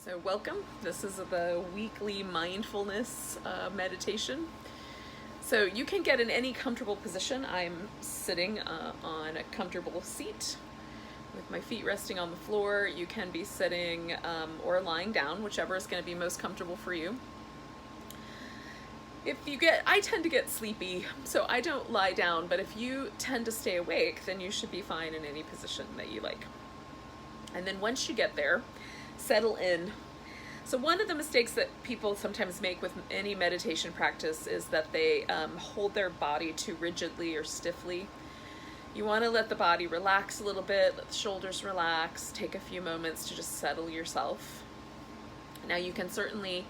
So welcome. This is the weekly mindfulness meditation. So you can get in any comfortable position. I'm sitting on a comfortable seat with my feet resting on the floor. You can be sitting or lying down, whichever is going to be most comfortable for you. I tend to get sleepy, so I don't lie down, but if you tend to stay awake, then you should be fine in any position that you like. And then once you get there, settle in. So one of the mistakes that people sometimes make with any meditation practice is that they hold their body too rigidly or stiffly. You want to let the body relax a little bit, let the shoulders relax, take a few moments to just settle yourself. Now you can certainly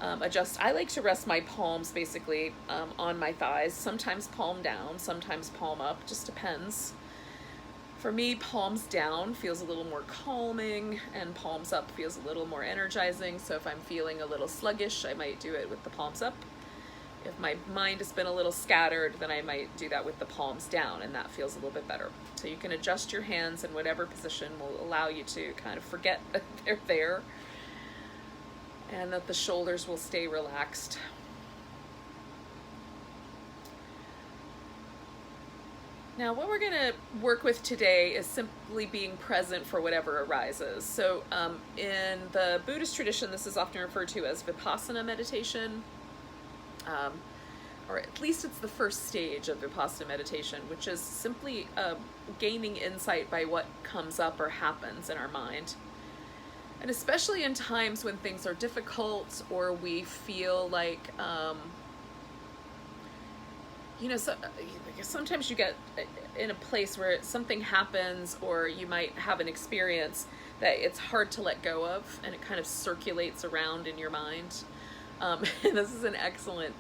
adjust. I like to rest my palms basically on my thighs, sometimes palm down, sometimes palm up, just depends. For me, palms down feels a little more calming and palms up feels a little more energizing. So if I'm feeling a little sluggish, I might do it with the palms up. If my mind has been a little scattered, then I might do that with the palms down, and that feels a little bit better. So you can adjust your hands in whatever position will allow you to kind of forget that they're there and that the shoulders will stay relaxed. Now, what we're going to work with today is simply being present for whatever arises. So in the Buddhist tradition, this is often referred to as Vipassana meditation, or at least it's the first stage of Vipassana meditation, which is simply gaining insight by what comes up or happens in our mind. And especially in times when things are difficult or we feel like sometimes you get in a place where something happens or you might have an experience that it's hard to let go of and it kind of circulates around in your mind. And this is an excellent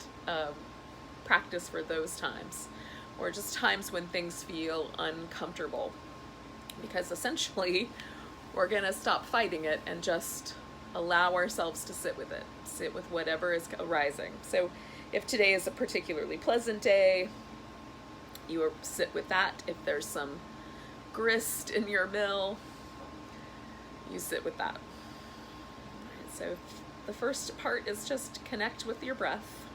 practice for those times, or just times when things feel uncomfortable, because essentially we're going to stop fighting it and just allow ourselves to sit with it, sit with whatever is arising. So if today is a particularly pleasant day, you sit with that. If there's some grist in your mill, you sit with that. So the first part is just connect with your breath.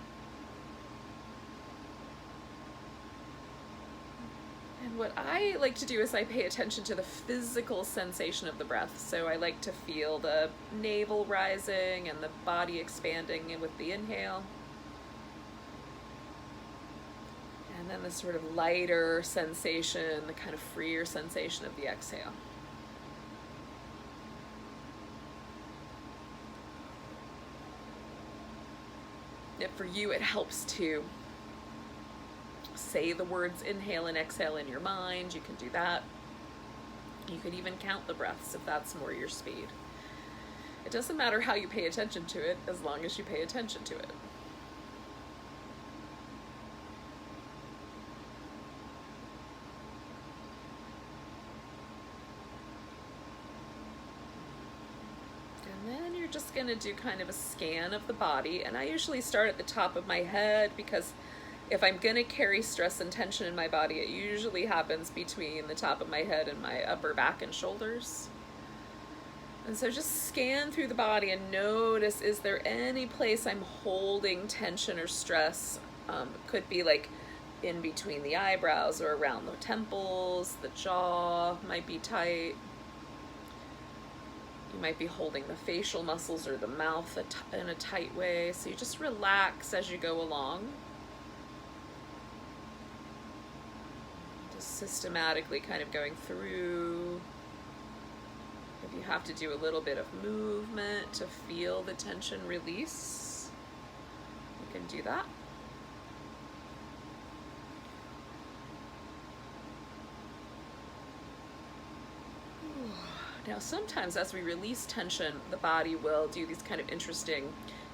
And what I like to do is I pay attention to the physical sensation of the breath. So I like to feel the navel rising and the body expanding with the inhale. And then the sort of lighter sensation, the kind of freer sensation of the exhale. If for you it helps to say the words inhale and exhale in your mind, you can do that. You could even count the breaths if that's more your speed. It doesn't matter how you pay attention to it as long as you pay attention to it. Just going to do kind of a scan of the body, and I usually start at the top of my head because if I'm going to carry stress and tension in my body, it usually happens between the top of my head and my upper back and shoulders. And so just scan through the body and notice, is there any place I'm holding tension or stress? It could be like in between the eyebrows or around the temples, the jaw might be tight. You might be holding the facial muscles or the mouth in a tight way. So you just relax as you go along. Just systematically kind of going through. If you have to do a little bit of movement to feel the tension release, you can do that. Now, sometimes as we release tension, the body will do these kind of interesting,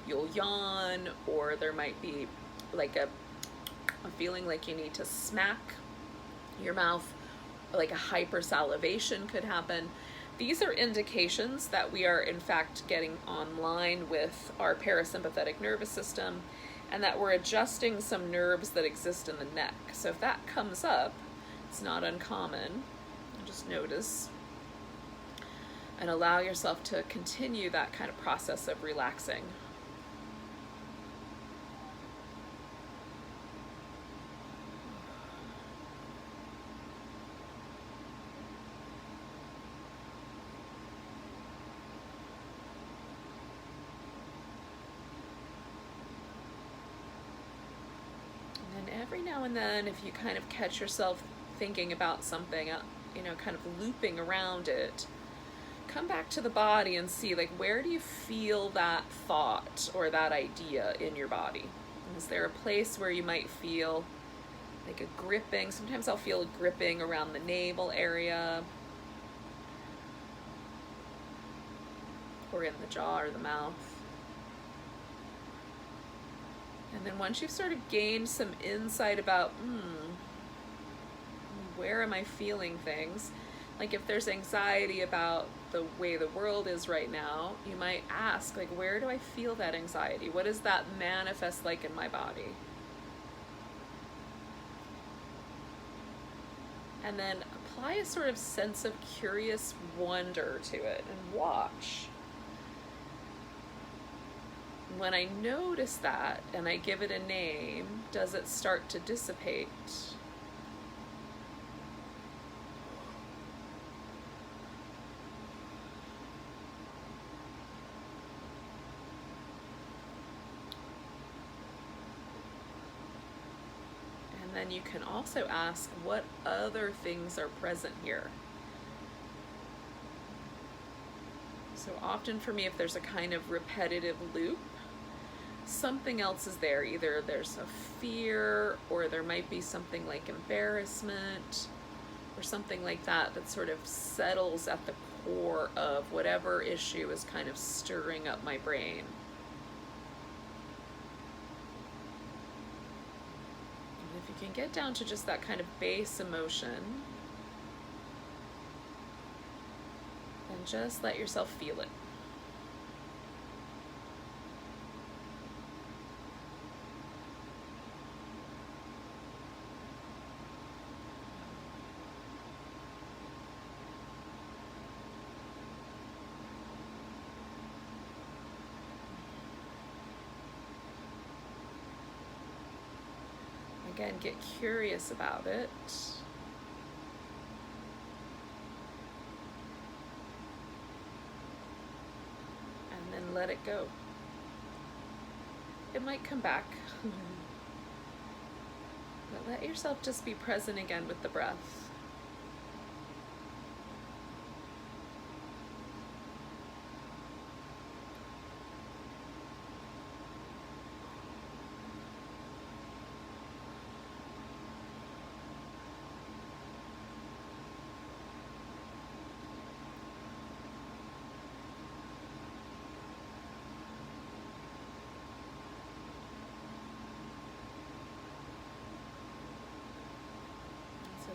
you'll yawn, or there might be like a feeling like you need to smack your mouth, like a hypersalivation could happen. These are indications that we are in fact getting online with our parasympathetic nervous system and that we're adjusting some nerves that exist in the neck. So if that comes up, it's not uncommon. Just notice. And allow yourself to continue that kind of process of relaxing. Every now and then, if you kind of catch yourself thinking about something, kind of looping around it, come back to the body and see, like, where do you feel that thought or that idea in your body? Is there a place where you might feel like a gripping? Sometimes I'll feel a gripping around the navel area, or in the jaw or the mouth. And then once you've sort of gained some insight about, where am I feeling things? Like if there's anxiety about the way the world is right now, you might ask, like, where do I feel that anxiety? What does that manifest like in my body? And then apply a sort of sense of curious wonder to it and watch. When I notice that and I give it a name, does it start to dissipate? And then you can also ask, what other things are present here? So often for me, if there's a kind of repetitive loop, something else is there. Either there's a fear, or there might be something like embarrassment, or something like that that sort of settles at the core of whatever issue is kind of stirring up my brain. And if you can get down to just that kind of base emotion, then just let yourself feel it. Again, get curious about it. And then let it go. It might come back. But let yourself just be present again with the breath.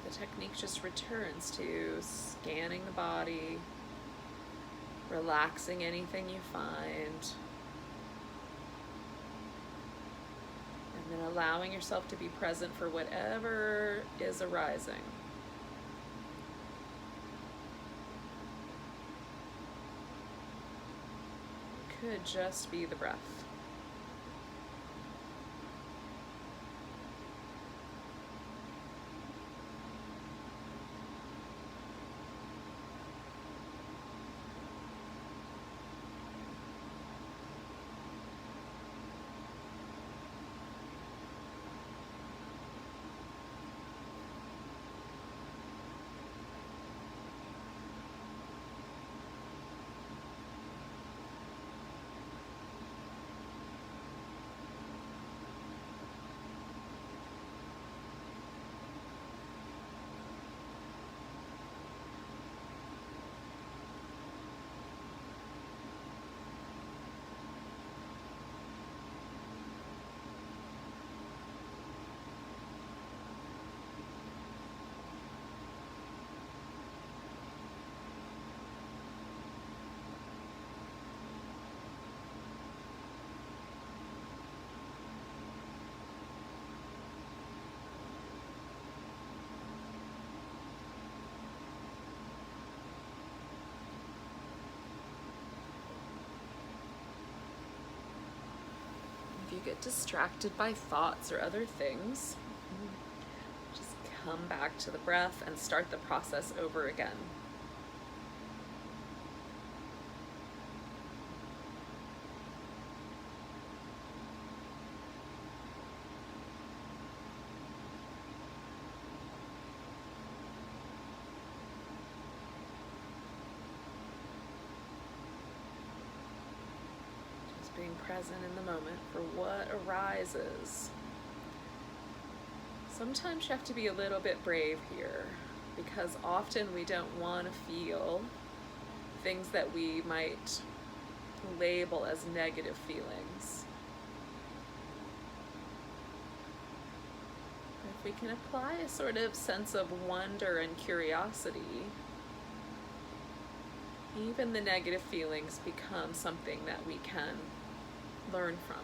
The technique just returns to scanning the body, relaxing anything you find, and then allowing yourself to be present for whatever is arising. It could just be the breath. get distracted by thoughts or other things, just come back to the breath and start the process over again. Being present in the moment for what arises. Sometimes you have to be a little bit brave here, because often we don't want to feel things that we might label as negative feelings. If we can apply a sort of sense of wonder and curiosity, even the negative feelings become something that we can learn from.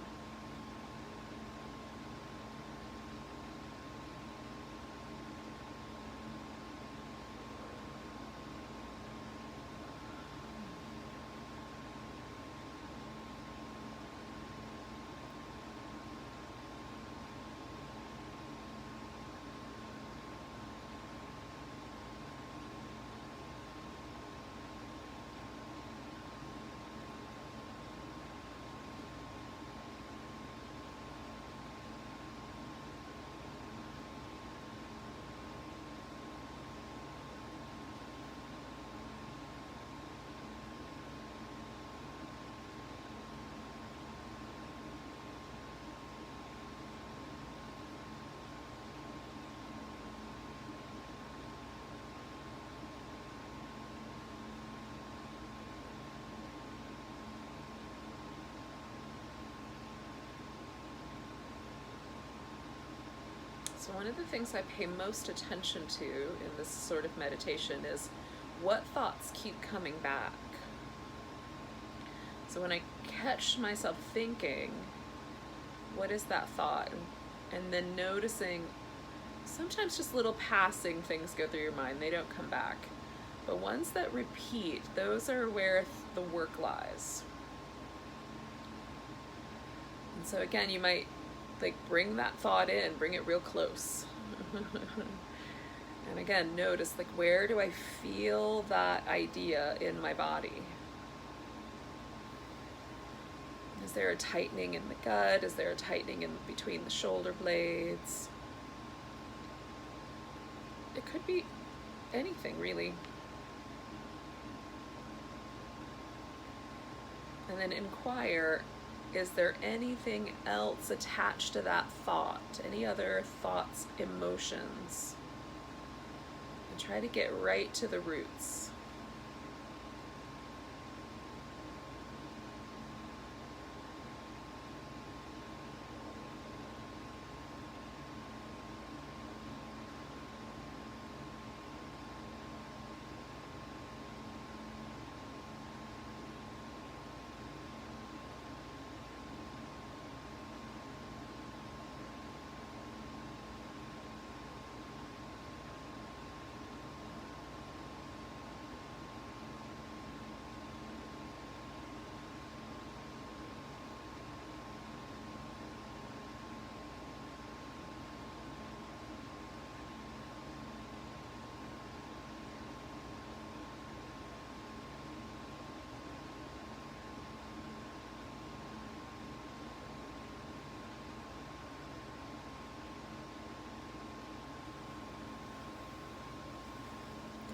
So one of the things I pay most attention to in this sort of meditation is what thoughts keep coming back. So when I catch myself thinking, what is that thought? And then noticing, sometimes just little passing things go through your mind, they don't come back. But ones that repeat, those are where the work lies. And so again, you might bring that thought in, bring it real close. And again, notice where do I feel that idea in my body? Is there a tightening in the gut? Is there a tightening in between the shoulder blades? It could be anything, really. And then inquire, is there anything else attached to that thought? Any other thoughts, emotions? And try to get right to the roots.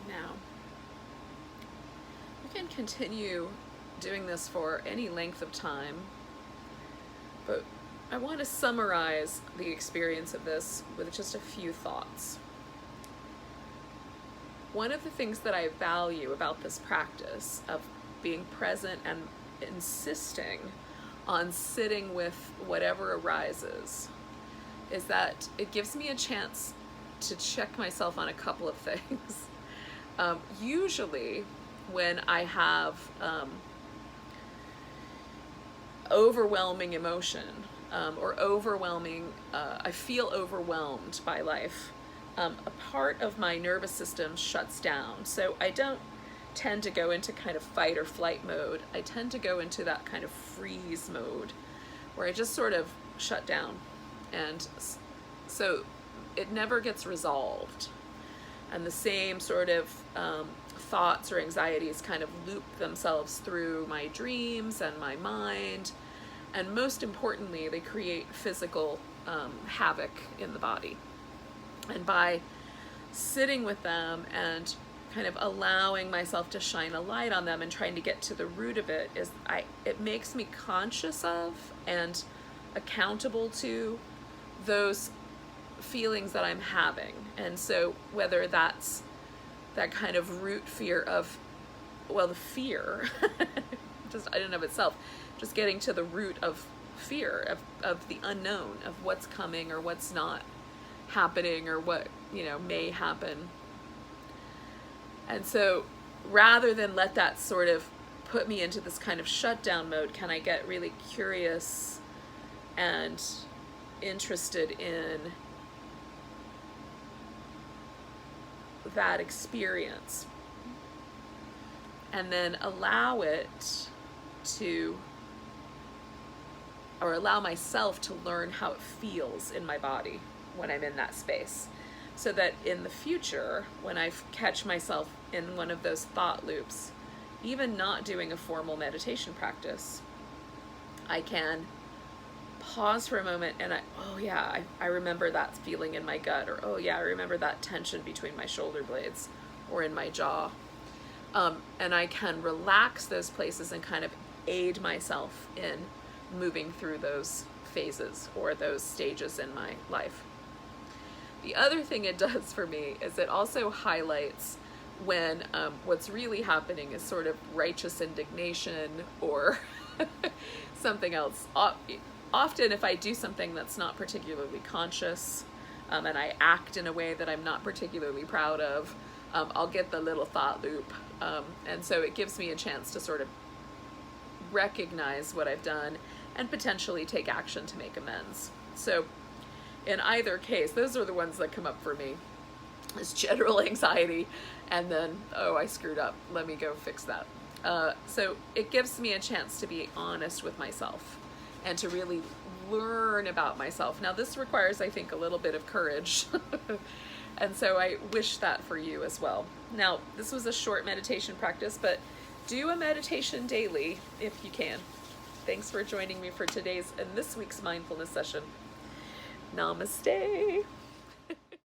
Now, you can continue doing this for any length of time, but I want to summarize the experience of this with just a few thoughts. One of the things that I value about this practice of being present and insisting on sitting with whatever arises is that it gives me a chance to check myself on a couple of things. Usually when I have overwhelming emotion or I feel overwhelmed by life, a part of my nervous system shuts down. So I don't tend to go into kind of fight or flight mode. I tend to go into that kind of freeze mode where I just sort of shut down. And so it never gets resolved. And the same sort of thoughts or anxieties kind of loop themselves through my dreams and my mind. And most importantly, they create physical havoc in the body. And by sitting with them and kind of allowing myself to shine a light on them and trying to get to the root of it, it makes me conscious of and accountable to those feelings that I'm having. And so whether that's that kind of root fear of, well, the fear, just in and of itself, just getting to the root of fear, of the unknown, of what's coming or what's not happening or what, may happen. And so rather than let that sort of put me into this kind of shutdown mode, can I get really curious and interested in that experience, and then allow myself to learn how it feels in my body when I'm in that space, so that in the future, when I catch myself in one of those thought loops, even not doing a formal meditation practice, I can pause for a moment and I remember that feeling in my gut, or oh yeah, I remember that tension between my shoulder blades or in my jaw. And I can relax those places and kind of aid myself in moving through those phases or those stages in my life. The other thing it does for me is it also highlights when what's really happening is sort of righteous indignation or something else. Often if I do something that's not particularly conscious, and I act in a way that I'm not particularly proud of, I'll get the little thought loop. And so it gives me a chance to sort of recognize what I've done and potentially take action to make amends. So in either case, those are the ones that come up for me. It's general anxiety, and then, oh, I screwed up, let me go fix that. So it gives me a chance to be honest with myself and to really learn about myself. Now this requires, I think, a little bit of courage. And so I wish that for you as well. Now, this was a short meditation practice, but do a meditation daily if you can. Thanks for joining me for today's and this week's mindfulness session. Namaste.